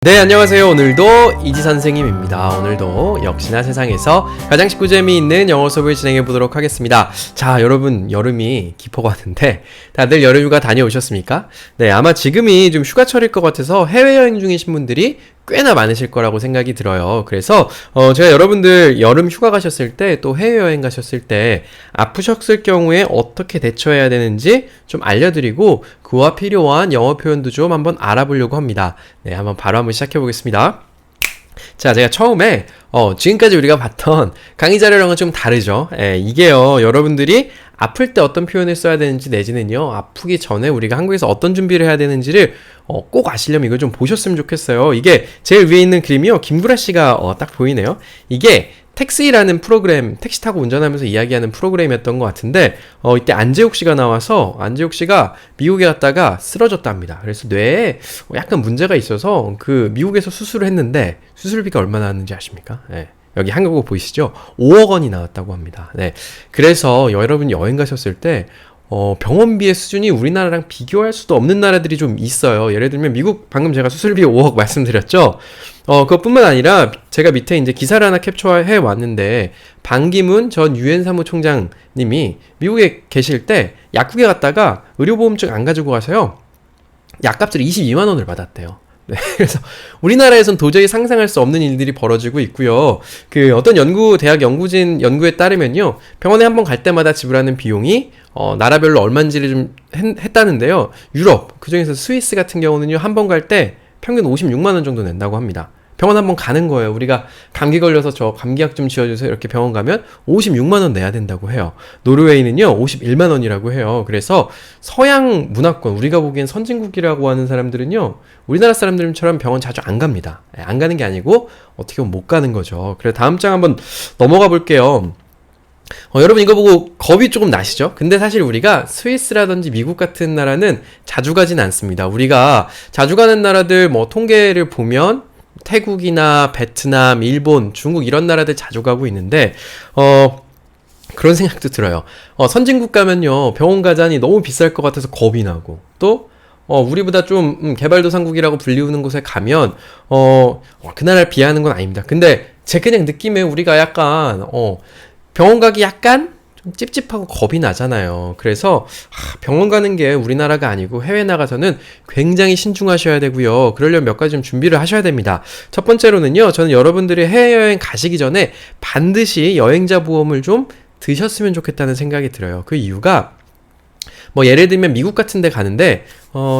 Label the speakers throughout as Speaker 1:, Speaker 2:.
Speaker 1: 네, 안녕하세요. 오늘도 이지 선생님입니다. 오늘도 역시나 세상에서 가장 쉽고 재미있는 영어 수업을 진행해 보도록 하겠습니다. 자, 여러분, 여름이 깊어가는데 다들 여름휴가 다녀오셨습니까? 네, 아마 지금이 좀 휴가철일 것 같아서 해외여행 중이신 분들이 꽤나 많으실 거라고 생각이 들어요. 그래서 제가 여러분들 여름 휴가 가셨을 때 또 해외여행 가셨을 때 아프셨을 경우에 어떻게 대처해야 되는지 좀 알려드리고 그와 필요한 영어 표현도 좀 한번 알아보려고 합니다. 네, 바로 한번 시작해 보겠습니다. 자, 제가 처음에 지금까지 우리가 봤던 강의 자료랑은 좀 다르죠. 이게요, 여러분들이 아플 때 어떤 표현을 써야 되는지 내지는요, 아프기 전에 우리가 한국에서 어떤 준비를 해야 되는지를 꼭 아시려면 이걸 좀 보셨으면 좋겠어요. 이게 제일 위에 있는 그림이요, 김구라 씨가 딱 보이네요. 이게 택시라는 프로그램, 택시 타고 운전하면서 이야기하는 프로그램이었던 것 같은데 이때 안재욱 씨가 나와서 안재욱 씨가 미국에 갔다가 쓰러졌답니다. 그래서 뇌에 약간 문제가 있어서 그 미국에서 수술을 했는데 수술비가 얼마 나왔는지 아십니까? 네. 여기 한국어 보이시죠? 5억 원이 나왔다고 합니다. 네. 그래서 여러분 여행 가셨을 때 병원비의 수준이 우리나라랑 비교할 수도 없는 나라들이 좀 있어요. 예를 들면 미국, 방금 제가 수술비 5억 말씀드렸죠? 그것뿐만 아니라 제가 밑에 이제 기사를 하나 캡처해 왔는데 반기문 전 유엔 사무총장님이 미국에 계실 때 약국에 갔다가 의료보험증 안 가지고 가서요, 약값을 22만 원을 받았대요. 네, 그래서 우리나라에선 도저히 상상할 수 없는 일들이 벌어지고 있고요. 그 어떤 대학 연구진 연구에 따르면요, 병원에 한번 갈 때마다 지불하는 비용이 나라별로 얼마인지를 좀 했다는데요. 유럽, 그중에서 스위스 같은 경우는요, 한 번 갈 때 평균 56만 원 정도 낸다고 합니다. 병원 한번 가는 거예요. 우리가 감기 걸려서 저 감기약 좀 지어주세요, 이렇게 병원 가면 56만 원 내야 된다고 해요. 노르웨이는요 51만 원이라고 해요. 그래서 서양 문화권, 우리가 보기엔 선진국이라고 하는 사람들은요, 우리나라 사람들처럼 병원 자주 안 갑니다. 안 가는 게 아니고 어떻게 보면 못 가는 거죠. 그래서 다음 장 한번 넘어가 볼게요. 여러분 이거 보고 겁이 조금 나시죠? 근데 사실 우리가 스위스라든지 미국 같은 나라는 자주 가진 않습니다. 우리가 자주 가는 나라들 통계를 보면 태국이나 베트남, 일본, 중국 이런 나라들 자주 가고 있는데 그런 생각도 들어요. 선진국 가면요, 병원 가자니 너무 비쌀 것 같아서 겁이 나고, 또 우리보다 좀 개발도상국이라고 불리우는 곳에 가면 그 나라를 비하하는 건 아닙니다. 근데 제 그냥 느낌에 우리가 약간 병원 가기 약간 좀 찝찝하고 겁이 나잖아요. 그래서 병원 가는 게 우리나라가 아니고 해외 나가서는 굉장히 신중하셔야 되고요. 그러려면 몇 가지 좀 준비를 하셔야 됩니다. 첫 번째로는요, 저는 여러분들이 해외여행 가시기 전에 반드시 여행자 보험을 좀 드셨으면 좋겠다는 생각이 들어요. 그 이유가 예를 들면 미국 같은 데 가는데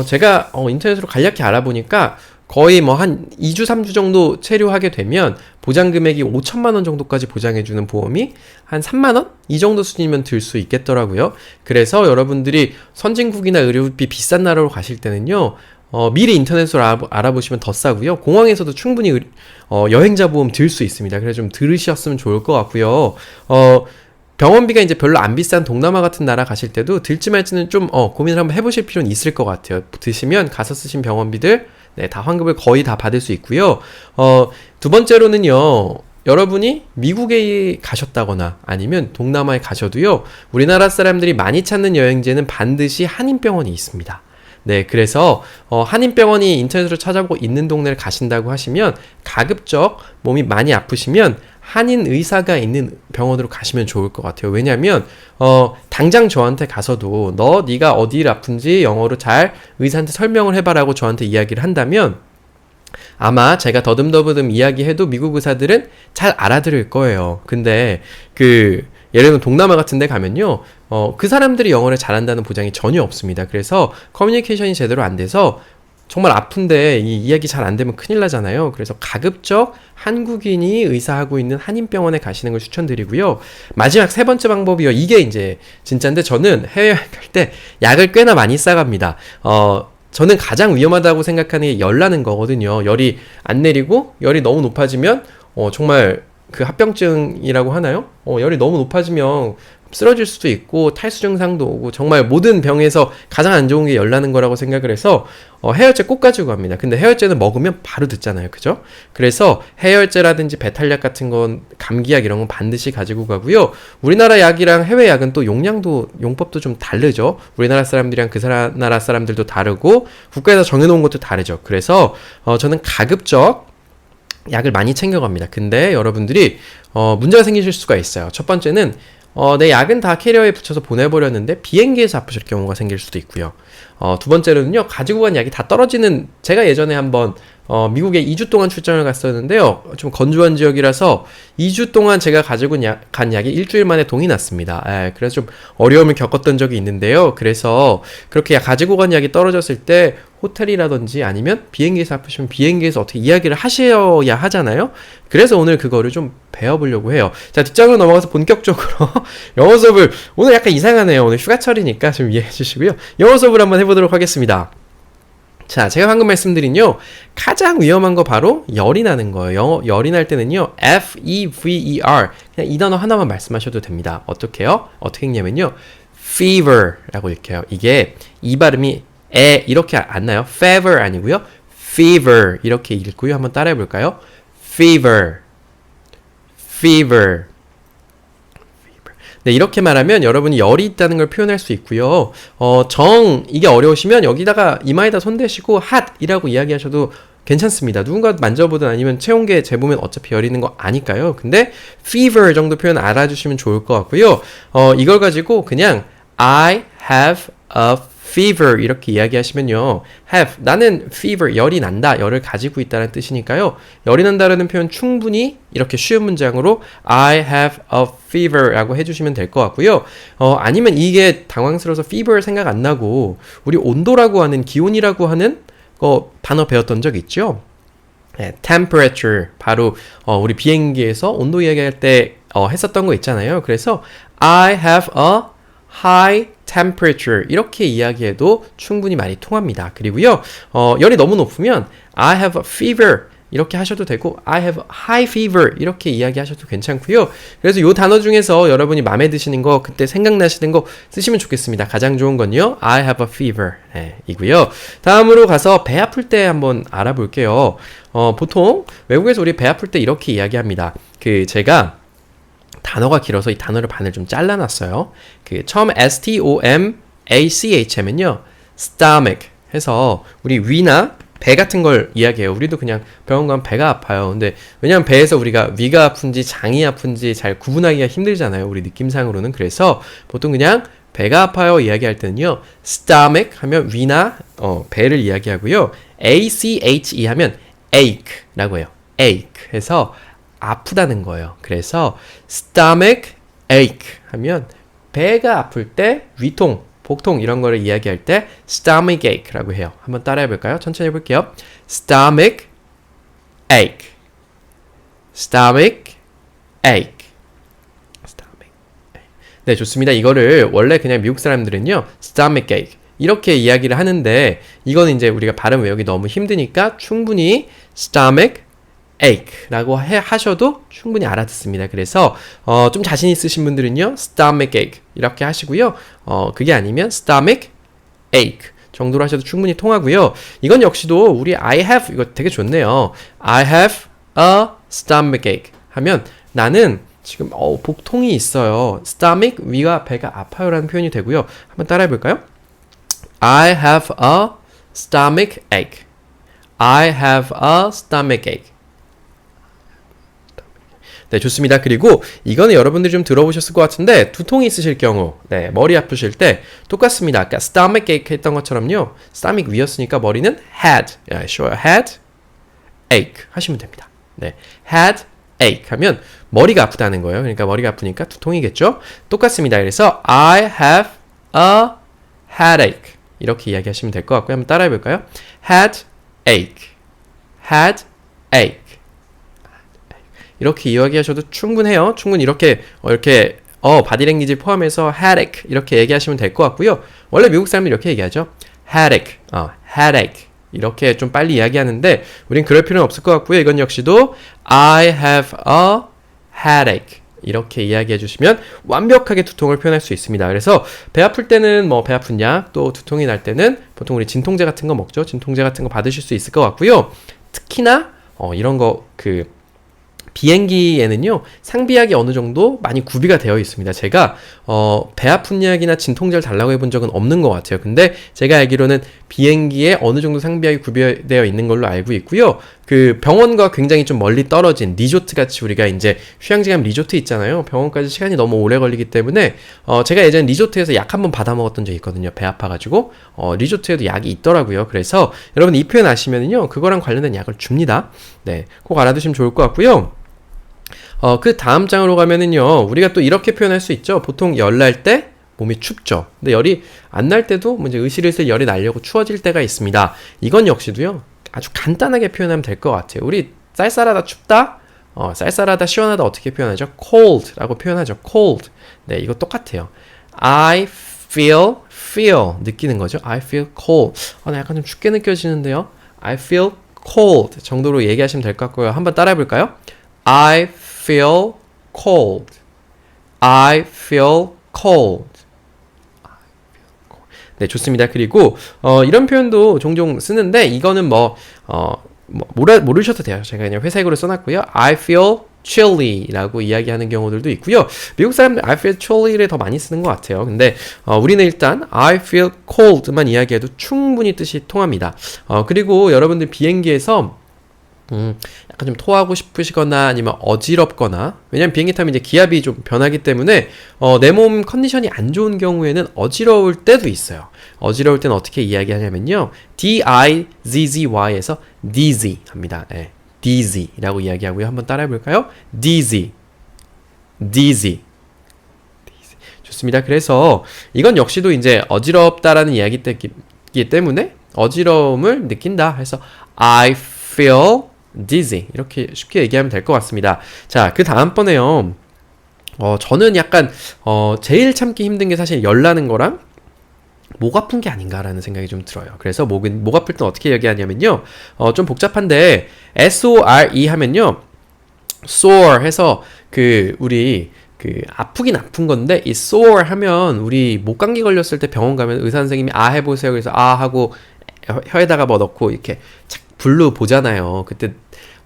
Speaker 1: 제가 인터넷으로 간략히 알아보니까 거의 한 2주, 3주 정도 체류하게 되면 보장 금액이 5천만 원 정도까지 보장해주는 보험이 한 3만 원? 이 정도 수준이면 들 수 있겠더라고요. 그래서 여러분들이 선진국이나 의료비 비싼 나라로 가실 때는요, 미리 인터넷으로 알아보시면 더 싸고요. 공항에서도 충분히 여행자 보험 들 수 있습니다. 그래서 좀 들으셨으면 좋을 것 같고요. 병원비가 이제 별로 안 비싼 동남아 같은 나라 가실 때도 들지 말지는 좀 고민을 한번 해보실 필요는 있을 것 같아요. 드시면 가서 쓰신 병원비들 다 환급을 거의 다 받을 수 있고요. 두 번째로는요, 여러분이 미국에 가셨다거나 아니면 동남아에 가셔도요, 우리나라 사람들이 많이 찾는 여행지에는 반드시 한인병원이 있습니다. 네, 그래서 한인병원이 인터넷으로 찾아보고 있는 동네를 가신다고 하시면 가급적 몸이 많이 아프시면 한인 의사가 있는 병원으로 가시면 좋을 것 같아요. 왜냐면 당장 저한테 가서도 네가 어디를 아픈지 영어로 잘 의사한테 설명을 해봐라고 저한테 이야기를 한다면 아마 제가 더듬더듬 이야기해도 미국 의사들은 잘 알아들을 거예요. 근데 예를 들면 동남아 같은 데 가면요, 그 사람들이 영어를 잘한다는 보장이 전혀 없습니다. 그래서 커뮤니케이션이 제대로 안 돼서 정말 아픈데 이 이야기 잘 안 되면 큰일 나잖아요. 그래서 가급적 한국인이 의사하고 있는 한인병원에 가시는 걸 추천드리고요. 마지막 세 번째 방법이요, 이게 이제 진짜인데 저는 해외여행 갈 때 약을 꽤나 많이 싸갑니다. 저는 가장 위험하다고 생각하는 게 열 나는 거거든요. 열이 안 내리고 열이 너무 높아지면 정말 그 합병증이라고 하나요? 열이 너무 높아지면 쓰러질 수도 있고 탈수 증상도 오고 정말 모든 병에서 가장 안 좋은 게 열 나는 거라고 생각을 해서 해열제 꼭 가지고 갑니다. 근데 해열제는 먹으면 바로 듣잖아요. 그죠? 그래서 해열제라든지 배탈약 같은 건 감기약 이런 건 반드시 가지고 가고요. 우리나라 약이랑 해외 약은 또 용법도 좀 다르죠. 우리나라 사람들이랑 그 나라 사람들도 다르고 국가에서 정해놓은 것도 다르죠. 그래서 저는 가급적 약을 많이 챙겨갑니다. 근데 여러분들이 문제가 생기실 수가 있어요. 첫 번째는 내 약은 다 캐리어에 붙여서 보내버렸는데 비행기에서 아프실 경우가 생길 수도 있고요. 두 번째로는요, 가지고 간 약이 다 떨어지는, 제가 예전에 한번 미국에 2주 동안 출장을 갔었는데요. 좀 건조한 지역이라서 2주 동안 제가 가지고 간 약이 일주일 만에 동이 났습니다. 그래서 좀 어려움을 겪었던 적이 있는데요. 그래서 그렇게 가지고 간 약이 떨어졌을 때 호텔이라든지 아니면 비행기에서 아프시면 비행기에서 어떻게 이야기를 하셔야 하잖아요. 그래서 오늘 그거를 좀 배워보려고 해요. 자, 뒷장으로 넘어가서 본격적으로 영어 수업을, 오늘 약간 이상하네요. 오늘 휴가철이니까 좀 이해해 주시고요. 영어 수업을 한번 해보도록 하겠습니다. 자, 제가 방금 말씀드린요, 가장 위험한 거 바로 열이 나는 거예요. 열이 날 때는요, F-E-V-E-R, 그냥 이 단어 하나만 말씀하셔도 됩니다. 어떻게요? 어떻게 읽냐면요, fever라고 읽혀요. 이게 이 발음이 이렇게 안 나요. fever 아니고요, fever 이렇게 읽고요. 한번 따라해 볼까요? fever, fever. 네, 이렇게 말하면 여러분이 열이 있다는 걸 표현할 수 있고요. 이게 어려우시면 여기다가 이마에다 손대시고 핫이라고 이야기하셔도 괜찮습니다. 누군가 만져보든 아니면 체온계 재보면 어차피 열 있는 거 아니까요. 근데 fever 정도 표현 알아주시면 좋을 것 같고요. 이걸 가지고 그냥 I have a fever 이렇게 이야기하시면요. have, 나는 fever, 열이 난다, 열을 가지고 있다는 뜻이니까요. 열이 난다라는 표현 충분히 이렇게 쉬운 문장으로 I have a fever 라고 해주시면 될 것 같고요. 아니면 이게 당황스러워서 fever 생각 안 나고 우리 온도라고 하는, 기온이라고 하는 단어 배웠던 적 있죠? 네, temperature, 바로 우리 비행기에서 온도 이야기할 때 했었던 거 있잖아요. 그래서 I have a high temperature 이렇게 이야기해도 충분히 많이 통합니다. 그리고요, 열이 너무 높으면 I have a fever 이렇게 하셔도 되고 I have a high fever 이렇게 이야기하셔도 괜찮고요. 그래서 이 단어 중에서 여러분이 마음에 드시는 거, 그때 생각나시는 거 쓰시면 좋겠습니다. 가장 좋은 건요, I have a fever 이고요. 다음으로 가서 배 아플 때 한번 알아볼게요. 보통 외국에서 우리 배 아플 때 이렇게 이야기합니다. 제가 단어가 길어서 이 단어를 반을 좀 잘라놨어요. 처음 STOMACH면요, stomach 해서 우리 위나 배 같은 걸 이야기해요. 우리도 그냥 병원 가면 배가 아파요. 근데 왜냐면 배에서 우리가 위가 아픈지 장이 아픈지 잘 구분하기가 힘들잖아요. 우리 느낌상으로는. 그래서 보통 그냥 배가 아파요 이야기할 때는요, stomach 하면 위나 배를 이야기하고요, ACHE 하면 ache라고 해요. ache 해서 아프다는 거예요. 그래서 stomach ache 하면 배가 아플 때 위통, 복통 이런 거를 이야기할 때 stomach ache라고 해요. 한번 따라해 볼까요? 천천히 해볼게요. stomach ache, stomach ache. 네, 좋습니다. 이거를 원래 그냥 미국 사람들은요, stomach ache 이렇게 이야기를 하는데, 이거는 이제 우리가 발음 외우기 너무 힘드니까 충분히 stomach ache라고 하셔도 충분히 알아듣습니다. 그래서 좀 자신 있으신 분들은요, stomach ache 이렇게 하시고요. 그게 아니면 stomach ache 정도로 하셔도 충분히 통하고요. 이건 역시도 우리 I have, 이거 되게 좋네요. I have a stomach ache 하면 나는 지금 복통이 있어요. stomach, 위가 배가 아파요라는 표현이 되고요. 한번 따라해 볼까요? I have a stomach ache. I have a stomach ache. 네, 좋습니다. 그리고 이거는 여러분들이 좀 들어보셨을 것 같은데, 두통이 있으실 경우, 네, 머리 아프실 때 똑같습니다. 아까 stomach ache 했던 것처럼요, stomach 위였으니까 머리는 head, sure, head ache 하시면 됩니다. 네, head ache 하면 머리가 아프다는 거예요. 그러니까 머리가 아프니까 두통이겠죠? 똑같습니다. 그래서 I have a headache 이렇게 이야기하시면 될 것 같고요. 한번 따라해 볼까요? head ache, head ache. 이렇게 이야기하셔도 충분해요. 충분히 이렇게 바디랭귀지 포함해서 headache 이렇게 얘기하시면 될 것 같고요. 원래 미국 사람들이 이렇게 얘기하죠. headache, headache 이렇게 좀 빨리 이야기하는데 우린 그럴 필요는 없을 것 같고요. 이건 역시도 I have a headache 이렇게 이야기해 주시면 완벽하게 두통을 표현할 수 있습니다. 그래서 배 아플 때는 뭐 배 아픈 약, 또 두통이 날 때는 보통 우리 진통제 같은 거 먹죠. 진통제 같은 거 받으실 수 있을 것 같고요. 특히나 이런 거 비행기에는요 상비약이 어느 정도 많이 구비가 되어 있습니다. 제가 배 아픈 약이나 진통제를 달라고 해본 적은 없는 것 같아요. 근데 제가 알기로는 비행기에 어느 정도 상비약이 구비되어 있는 걸로 알고 있고요. 그 병원과 굉장히 좀 멀리 떨어진 리조트 같이 우리가 이제 휴양지 가면 리조트 있잖아요. 병원까지 시간이 너무 오래 걸리기 때문에 제가 예전에 리조트에서 약 한 번 받아 먹었던 적이 있거든요. 배 아파가지고 리조트에도 약이 있더라고요. 그래서 여러분 이 표현 아시면은요 그거랑 관련된 약을 줍니다. 네, 꼭 알아두시면 좋을 것 같고요. 그 다음 장으로 가면은요, 우리가 또 이렇게 표현할 수 있죠. 보통 열 날 때 몸이 춥죠. 근데 열이 안 날 때도 뭐 이제 으실으실 열이 나려고 추워질 때가 있습니다. 이건 역시도요, 아주 간단하게 표현하면 될 것 같아요. 우리 쌀쌀하다 춥다? 쌀쌀하다 시원하다 어떻게 표현하죠? cold라고 표현하죠. cold. 네, 이거 똑같아요. I feel 느끼는 거죠. I feel cold. 나 약간 좀 춥게 느껴지는데요. I feel cold 정도로 얘기하시면 될 것 같고요. 한번 따라해 볼까요? I feel cold. I feel cold. 네, 좋습니다. 그리고 이런 표현도 종종 쓰는데 이거는 모르셔도 돼요. 제가 그냥 회색으로 써놨고요. I feel chilly라고 이야기하는 경우들도 있고요. 미국 사람들 I feel chilly를 더 많이 쓰는 것 같아요. 근데 우리는 일단 I feel cold만 이야기해도 충분히 뜻이 통합니다. 그리고 여러분들 비행기에서 약간 좀 토하고 싶으시거나 아니면 어지럽거나, 왜냐면 비행기 타면 이제 기압이 좀 변하기 때문에 내 몸 컨디션이 안 좋은 경우에는 어지러울 때도 있어요. 어지러울 때는 어떻게 이야기하냐면요, D-I-Z-Z-Y에서 dizzy 합니다. 네, dizzy라고 이야기하고요. 한번 따라해 볼까요? dizzy. 좋습니다. 그래서 이건 역시도 이제 어지럽다라는 이야기이기 때문에 어지러움을 느낀다 해서 I feel dizzy 이렇게 쉽게 얘기하면 될 것 같습니다. 자, 그 다음번에요. 저는 약간 제일 참기 힘든 게 사실 열 나는 거랑 목 아픈 게 아닌가라는 생각이 좀 들어요. 그래서 목 아플 땐 어떻게 얘기하냐면요. 좀 복잡한데 S-O-R-E 하면요. sore 해서 우리 아프긴 아픈 건데 이 sore 하면 우리 목 감기 걸렸을 때 병원 가면 의사 선생님이 해보세요. 그래서 하고 혀에다가 뭐 넣고 이렇게 착 불로 보잖아요. 그때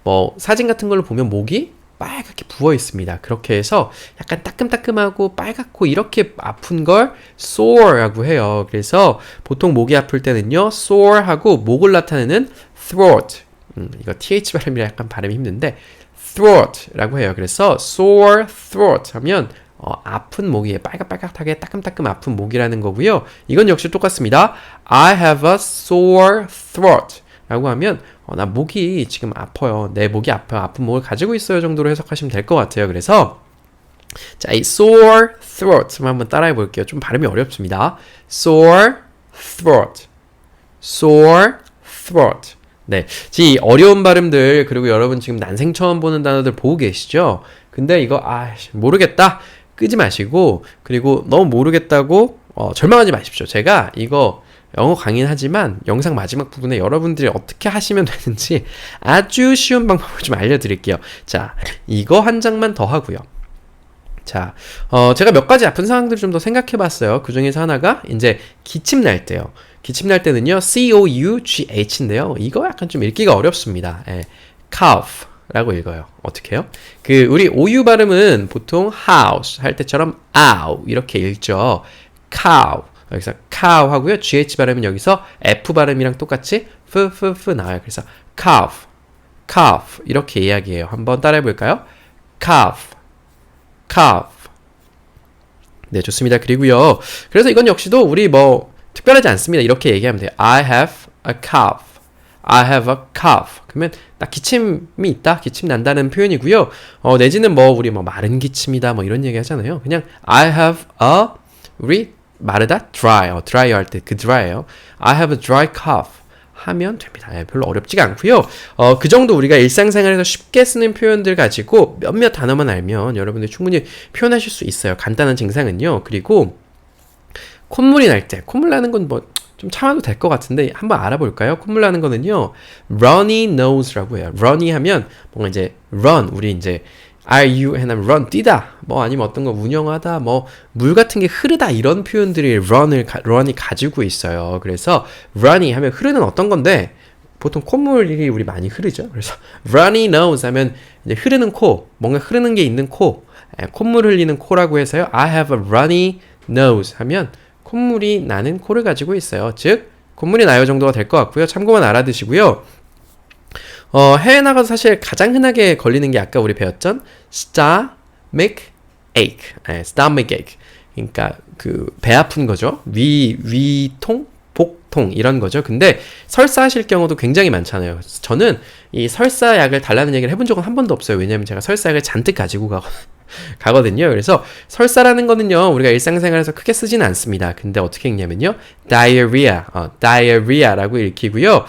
Speaker 1: 뭐 사진 같은 걸로 보면 목이 빨갛게 부어 있습니다. 그렇게 해서 약간 따끔따끔하고 빨갛고 이렇게 아픈 걸 sore라고 해요. 그래서 보통 목이 아플 때는요, sore하고 목을 나타내는 throat. 이거 th 발음이라 약간 발음이 힘든데 throat라고 해요. 그래서 sore throat 하면 아픈 목이에요. 빨갛빨갛하게 따끔따끔 아픈 목이라는 거고요. 이건 역시 똑같습니다. I have a sore throat 라고 하면 나 목이 지금 아파요. 내 목이 아파요. 아픈 목을 가지고 있어요 정도로 해석하시면 될 것 같아요. 그래서 자, 이 sore throat 한번 따라해 볼게요. 좀 발음이 어렵습니다. sore throat. 네, 이 어려운 발음들, 그리고 여러분 지금 난생 처음 보는 단어들 보고 계시죠? 근데 이거 모르겠다 끄지 마시고, 그리고 너무 모르겠다고 절망하지 마십시오. 제가 이거 영어 강의는 하지만 영상 마지막 부분에 여러분들이 어떻게 하시면 되는지 아주 쉬운 방법을 좀 알려드릴게요. 자, 이거 한 장만 더 하고요. 자, 제가 몇 가지 아픈 상황들을 좀 더 생각해 봤어요. 그 중에서 하나가 이제 기침 날 때요. 기침 날 때는요, C-O-U-G-H인데요. 이거 약간 좀 읽기가 어렵습니다. cough 라고 읽어요. 어떻게 해요? 우리 OU 발음은 보통 house 할 때처럼 ow 이렇게 읽죠. cow. 여기서 cow 하고요. GH 발음은 여기서 F 발음이랑 똑같이 f 나와요. 그래서 cough 이렇게 이야기해요. 한번 따라해 볼까요? cough. 네, 좋습니다. 그리고요. 그래서 이건 역시도 우리 특별하지 않습니다. 이렇게 얘기하면 돼요. I have a cough. 그러면 나 기침이 있다, 기침 난다는 표현이고요. 내지는 우리 마른 기침이다 이런 얘기 하잖아요. 그냥 I have a, 우리 마르다 dry 할 때 그 dry예요. I have a dry cough 하면 됩니다. 별로 어렵지가 않고요. 그 정도 우리가 일상생활에서 쉽게 쓰는 표현들 가지고 몇몇 단어만 알면 여러분들 충분히 표현하실 수 있어요. 간단한 증상은요. 그리고 콧물이 날 때, 콧물 나는 건 좀 참아도 될 것 같은데 한번 알아볼까요? 콧물 나는 거는요, runny nose라고 해요. runny 하면 뭔가 이제 run, 우리 이제 Are you and run 뛰다 뭐 아니면 어떤 거 운영하다 뭐 물 같은 게 흐르다 이런 표현들이 run이 가지고 있어요. 그래서 run이 하면 흐르는 어떤 건데 보통 콧물이 우리 많이 흐르죠. 그래서 runny nose 하면 이제 흐르는 코, 뭔가 흐르는 게 있는 코, 콧물 흘리는 코라고 해서요. I have a runny nose 하면 콧물이 나는 코를 가지고 있어요. 즉 콧물이 나요 정도가 될 것 같고요. 참고만 알아두시고요. 해외 나가서 사실 가장 흔하게 걸리는 게 아까 우리 배웠던 stomach ache, stomach ache. 그러니까 그 배 아픈 거죠. 위통, 복통 이런 거죠. 근데 설사하실 경우도 굉장히 많잖아요. 저는 이 설사약을 달라는 얘기를 해본 적은 한 번도 없어요. 왜냐면 제가 설사약을 잔뜩 가지고 가거든요. 그래서 설사라는 거는요, 우리가 일상생활에서 크게 쓰지는 않습니다. 근데 어떻게 읽냐면요, diarrhea라고 읽히고요.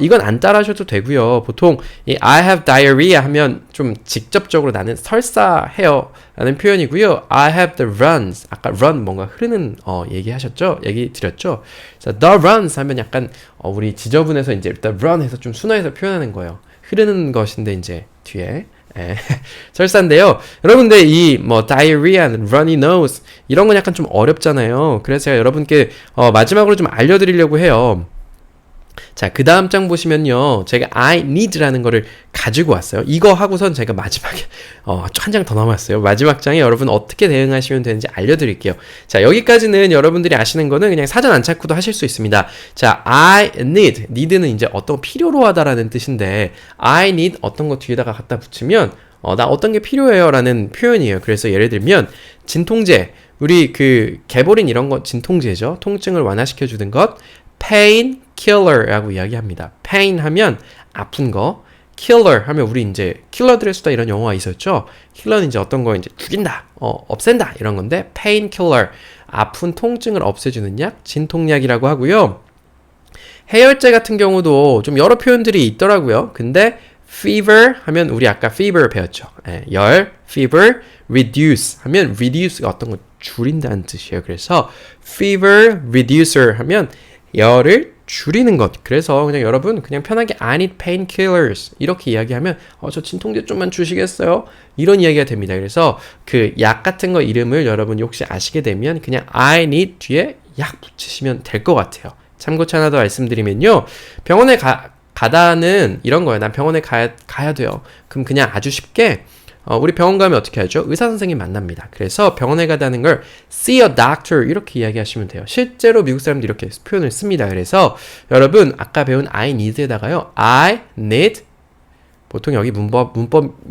Speaker 1: 이건 안 따라하셔도 되고요. 보통 이 I have diarrhea 하면 좀 직접적으로 나는 설사해요 라는 표현이고요. I have the runs. 아까 run 뭔가 흐르는 얘기하셨죠? 얘기 드렸죠? 그래서 the runs 하면 약간 우리 지저분해서 이제 일단 run 해서 좀 순화해서 표현하는 거예요. 흐르는 것인데 이제 뒤에 설사인데요. 여러분들 이 뭐 diarrhea, runny nose 이런 건 약간 좀 어렵잖아요. 그래서 제가 여러분께 마지막으로 좀 알려드리려고 해요. 자, 그 다음 장 보시면요. 제가 I need라는 거를 가지고 왔어요. 이거 하고선 제가 마지막에 한 장 더 남았어요. 마지막 장에 여러분 어떻게 대응하시면 되는지 알려드릴게요. 자, 여기까지는 여러분들이 아시는 거는 그냥 사전 안 찾고도 하실 수 있습니다. 자, I need는 이제 어떤 필요로 하다라는 뜻인데 I need 어떤 거 뒤에다가 갖다 붙이면 나 어떤 게 필요해요 라는 표현이에요. 그래서 예를 들면 진통제, 우리 그 개보린 이런 거 진통제죠. 통증을 완화시켜 주는 것 pain killer라고 이야기합니다. pain 하면 아픈 거, killer 하면 우리 이제 킬러들의 수다 이런 영화가 있었죠. 킬러는 이제 어떤 거 이제 죽인다, 없앤다 이런 건데 pain killer 아픈 통증을 없애주는 약, 진통약이라고 하고요. 해열제 같은 경우도 좀 여러 표현들이 있더라고요. 근데 fever 하면 우리 아까 fever 배웠죠. 열, fever, reduce 하면 reduce가 어떤 거 줄인다는 뜻이에요. 그래서 fever reducer 하면 열을 줄이는 것. 그래서 그냥 여러분 그냥 편하게 I need painkillers 이렇게 이야기하면 저 진통제 좀만 주시겠어요? 이런 이야기가 됩니다. 그래서 그 약 같은 거 이름을 여러분 혹시 아시게 되면 그냥 I need 뒤에 약 붙이시면 될 것 같아요. 참고치 하나 더 말씀드리면요. 병원에 가다는 이런 거예요. 난 병원에 가야 돼요. 그럼 그냥 아주 쉽게 우리 병원 가면 어떻게 하죠? 의사 선생님 만납니다. 그래서 병원에 가다는 걸 see a doctor 이렇게 이야기하시면 돼요. 실제로 미국 사람들이 이렇게 표현을 씁니다. 그래서 여러분 아까 배운 I need에다가요. I need 보통 여기 문법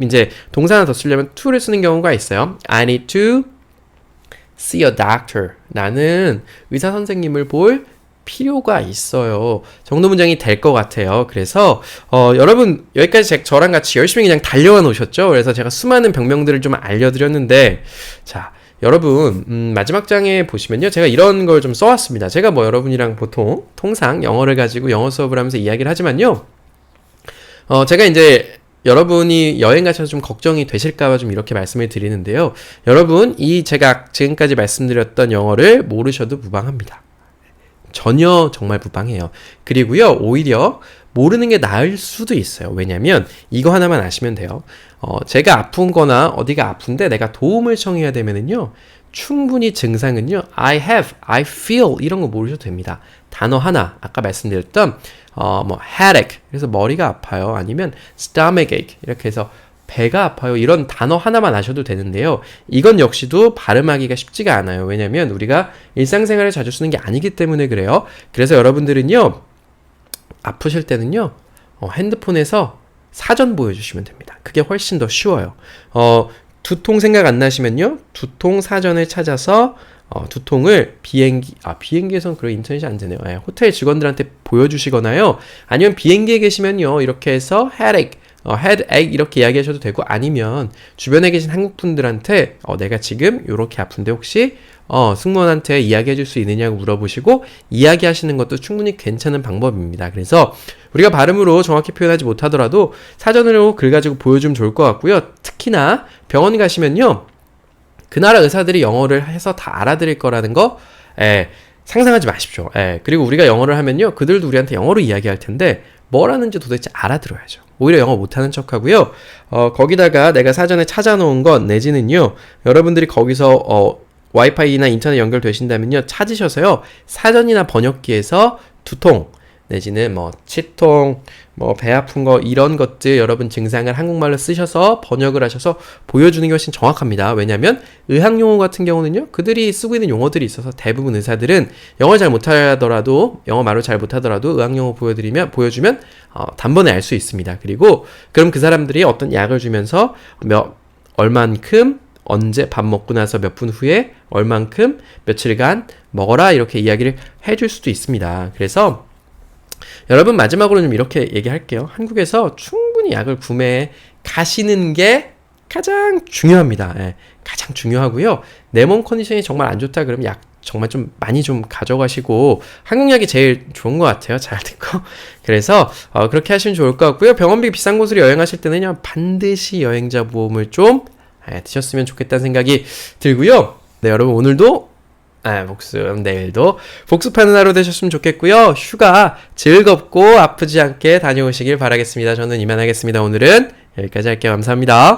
Speaker 1: 이제 동사 하나 더 쓰려면 to를 쓰는 경우가 있어요. I need to see a doctor. 나는 의사 선생님을 볼 필요가 있어요. 정도 문장이 될 것 같아요. 그래서 여러분 여기까지 저랑 같이 열심히 그냥 달려와 놓으셨죠? 그래서 제가 수많은 병명들을 좀 알려드렸는데 자 여러분 마지막 장에 보시면요. 제가 이런 걸 좀 써왔습니다. 제가 뭐 여러분이랑 보통 통상 영어를 가지고 영어 수업을 하면서 이야기를 하지만요. 제가 이제 여러분이 여행 가셔서 좀 걱정이 되실까봐 좀 이렇게 말씀을 드리는데요. 여러분 이 제가 지금까지 말씀드렸던 영어를 모르셔도 무방합니다. 전혀 정말 무방해요. 그리고요, 오히려 모르는 게 나을 수도 있어요. 왜냐면 이거 하나만 아시면 돼요. 제가 아픈 거나 어디가 아픈데 내가 도움을 청해야 되면은요, 충분히 증상은요, I have, I feel 이런 거 모르셔도 됩니다. 단어 하나, 아까 말씀드렸던 뭐 headache, 그래서 머리가 아파요. 아니면 stomach ache 이렇게 해서 배가 아파요. 이런 단어 하나만 아셔도 되는데요. 이건 역시도 발음하기가 쉽지가 않아요. 왜냐면 우리가 일상생활에 자주 쓰는 게 아니기 때문에 그래요. 그래서 여러분들은요. 아프실 때는요. 핸드폰에서 사전 보여주시면 됩니다. 그게 훨씬 더 쉬워요. 두통 생각 안 나시면요. 두통 사전을 찾아서 두통을 비행기에선 그런 인터넷이 안 되네요. 호텔 직원들한테 보여주시거나요. 아니면 비행기에 계시면요. 이렇게 해서 headache headache 이렇게 이야기하셔도 되고 아니면 주변에 계신 한국 분들한테 내가 지금 이렇게 아픈데 혹시 승무원한테 이야기해 줄 수 있느냐고 물어보시고 이야기하시는 것도 충분히 괜찮은 방법입니다. 그래서 우리가 발음으로 정확히 표현하지 못하더라도 사전으로 글 가지고 보여주면 좋을 것 같고요. 특히나 병원 가시면요. 그 나라 의사들이 영어를 해서 다 알아들을 거라는 거 상상하지 마십시오. 그리고 우리가 영어를 하면요. 그들도 우리한테 영어로 이야기할 텐데 뭘 하는지 도대체 알아들어야죠. 오히려 영어 못하는 척하고요. 거기다가 내가 사전에 찾아놓은 것 내지는요. 여러분들이 거기서 와이파이나 인터넷 연결되신다면요. 찾으셔서요. 사전이나 번역기에서 2통 내지는 뭐 치통, 뭐 배 아픈 거 이런 것들 여러분 증상을 한국말로 쓰셔서 번역을 하셔서 보여주는 게 훨씬 정확합니다. 왜냐하면 의학 용어 같은 경우는요. 그들이 쓰고 있는 용어들이 있어서 대부분 의사들은 영어 잘 못하더라도 영어 말을 잘 못하더라도 의학 용어 보여주면 단번에 알 수 있습니다. 그리고 그럼 그 사람들이 어떤 약을 주면서 얼만큼 언제 밥 먹고 나서 몇 분 후에 얼만큼 며칠간 먹어라 이렇게 이야기를 해줄 수도 있습니다. 그래서 여러분 마지막으로 좀 이렇게 얘기할게요. 한국에서 충분히 약을 구매해 가시는 게 가장 중요합니다. 예, 가장 중요하고요. 내 몸 컨디션이 정말 안 좋다 그러면 약 정말 좀 많이 좀 가져가시고 한국 약이 제일 좋은 것 같아요. 잘 듣고. 그래서 그렇게 하시면 좋을 것 같고요. 병원비 비싼 곳으로 여행하실 때는요. 반드시 여행자 보험을 좀 드셨으면 좋겠다는 생각이 들고요. 네, 여러분 오늘도 복습, 내일도 복습하는 하루 되셨으면 좋겠고요. 휴가 즐겁고 아프지 않게 다녀오시길 바라겠습니다. 저는 이만 하겠습니다. 오늘은 여기까지 할게요. 감사합니다.